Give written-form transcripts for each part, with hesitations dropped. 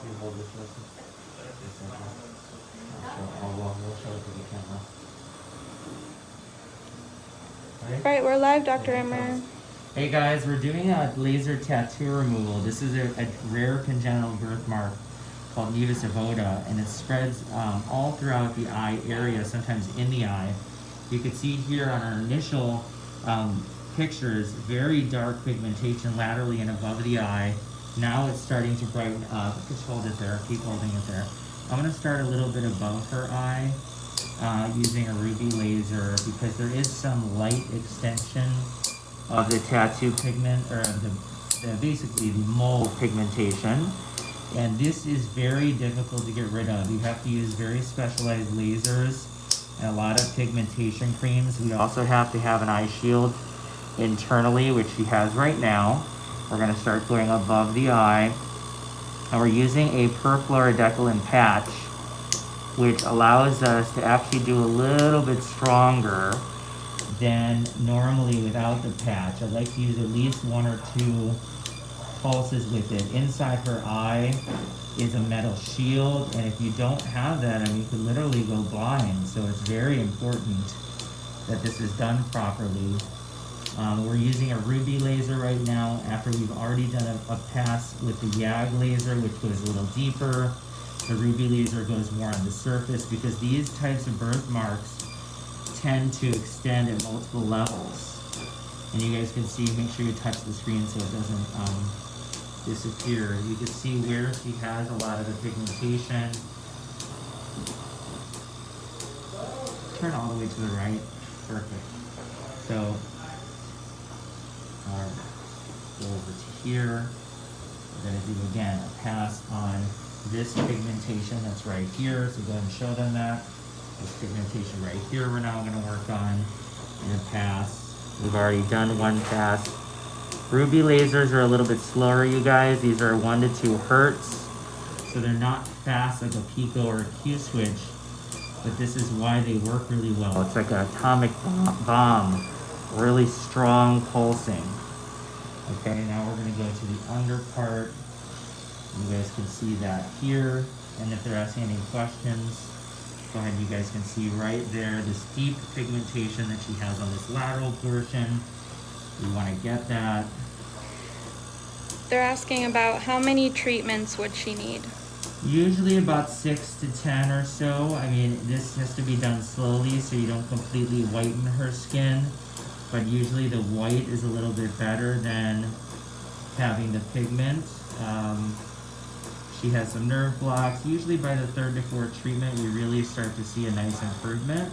You hold this with us. We'll show it to the camera. Right, we're live, Dr. Emer. Hey guys, we're doing a laser tattoo removal. This is a rare congenital birthmark called Nevus of Ota, and it spreads all throughout the eye area, sometimes in the eye. You can see here on our initial pictures, very dark pigmentation laterally and above the eye. Now it's starting to brighten up. Just hold it there, keep holding it there. I'm gonna start a little bit above her eye using a ruby laser because there is some light extension of the tattoo pigment, or basically the mole pigmentation. And this is very difficult to get rid of. You have to use very specialized lasers and a lot of pigmentation creams. We also have to have an eye shield internally, which she has right now. We're gonna start going above the eye. And we're using a Perfluorodecline Patch, which allows us to actually do a little bit stronger than normally without the patch. I'd like to use at least 1 or 2 pulses with it. Inside her eye is a metal shield, and if you don't have that, I mean, you could literally go blind. So it's very important that this is done properly. We're using a ruby laser right now after we've already done a pass with the YAG laser, which goes a little deeper. The ruby laser goes more on the surface because these types of birthmarks tend to extend at multiple levels. And you guys can see, make sure you touch the screen so it doesn't disappear. You can see where she has a lot of the pigmentation. Turn all the way to the right. Perfect. So, go over to here. We're going to do again a pass on this pigmentation that's right here. So go ahead and show them that. This pigmentation right here we're now going to work on in a pass. We've already done 1 pass. Ruby lasers are a little bit slower, you guys. These are 1 to 2 hertz. So they're not fast like a Pico or a Q switch, but this is why they work really well. It's like an atomic bomb, really strong pulsing. Okay, now we're going to go to the under part. You guys can see that here, and if they're asking any questions, go ahead, you guys can see right there this deep pigmentation that she has on this lateral portion. We want to get that. They're asking about how many treatments would she need? Usually about 6 to 10 or so. I mean, this has to be done slowly so you don't completely whiten her skin, but usually the white is a little bit better than having the pigment. She has some nerve blocks. Usually by the 3rd to 4th treatment, we really start to see a nice improvement.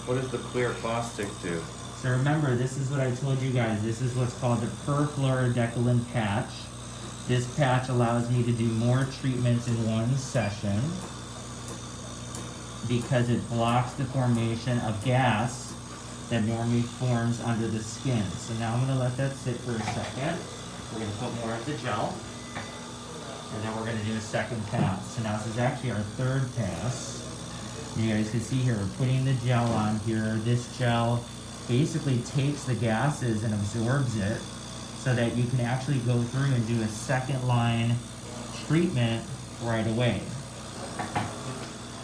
What does the clear caustic do? So remember, this is what I told you guys. This is what's called the Perfluorodecline Patch. This patch allows me to do more treatments in 1 session because it blocks the formation of gas that normally forms under the skin. So now I'm going to let that sit for a second. We're going to put more of the gel. And then we're going to do a 2nd pass. So now this is actually our 3rd pass. You guys can see here, we're putting the gel on here. This gel basically takes the gases and absorbs it so that you can actually go through and do a 2nd line treatment right away.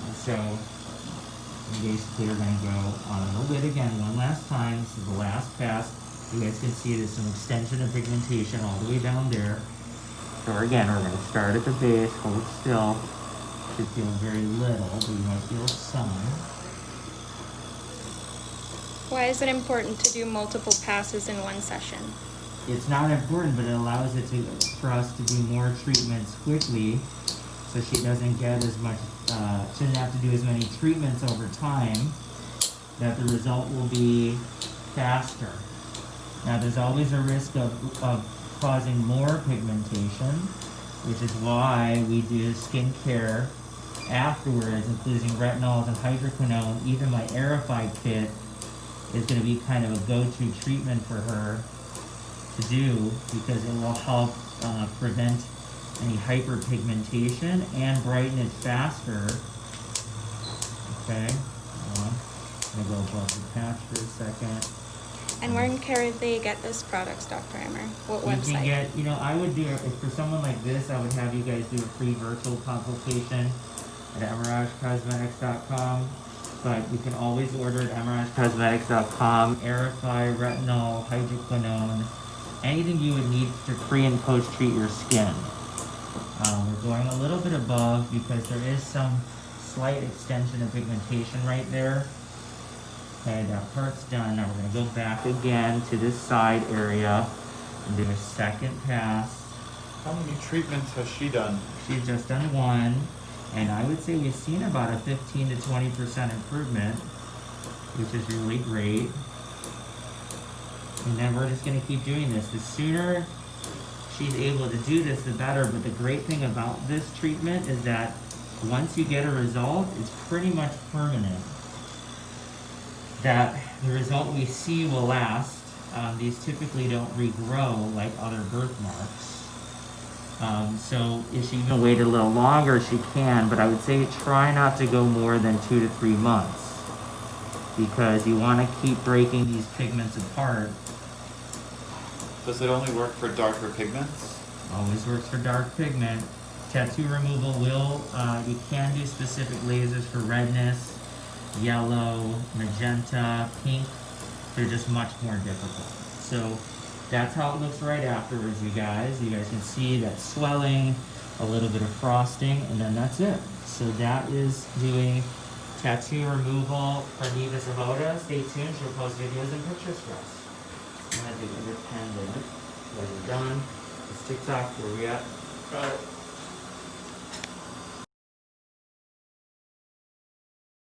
And so we basically are going to go on a little bit again one last time. This is the last pass. You guys can see there's some extension of pigmentation all the way down there. So again, we're going to start at the base, hold still. Should feel very little, but you might feel some. Why is it important to do multiple passes in 1 session? It's not important, but it allows it for us to do more treatments quickly, so she doesn't get as much, shouldn't have to do as many treatments over time, that the result will be faster. Now there's always a risk of causing more pigmentation, which is why we do skincare afterwards, including retinols and hydroquinone. Even my Aerify kit is going to be kind of a go-to treatment for her to do because it will help prevent any hyperpigmentation and brighten it faster. Okay, I'm going to go above the patch for a second. And where can they get this product, Dr. Emer? What You website? can get, I would do, if for someone like this, I would have you guys do a free virtual consultation at emeragecosmetics.com. But you can always order at emeragecosmetics.com. Aerify, retinol, hydroquinone, anything you would need to pre and post treat your skin. We're going a little bit above because there is some slight extension of pigmentation right there. Okay, that part's done. Now we're going to go back again to this side area and do a second pass. How many treatments has she done? She's just done one, and I would say we've seen about a 15 to 20% improvement, which is really great. And then we're just going to keep doing this. The sooner she's able to do this, the better. But the great thing about this treatment is that once you get a result, it's pretty much permanent. That the result we see will last. These typically don't regrow like other birthmarks. So if she can wait a little longer, she can, but I would say try not to go more than 2 to 3 months because you want to keep breaking these pigments apart. Does it only work for darker pigments? Always works for dark pigment. Tattoo removal you can do specific lasers for redness, yellow, magenta, pink. They're just much more difficult. So that's how it looks right afterwards, you guys. You guys can see that swelling, a little bit of frosting, and then that's it. So that is doing tattoo removal for Nevus of Ota. Stay tuned, she'll post videos and pictures for us. I'm gonna do independent. When we're done, it's TikTok, where we at?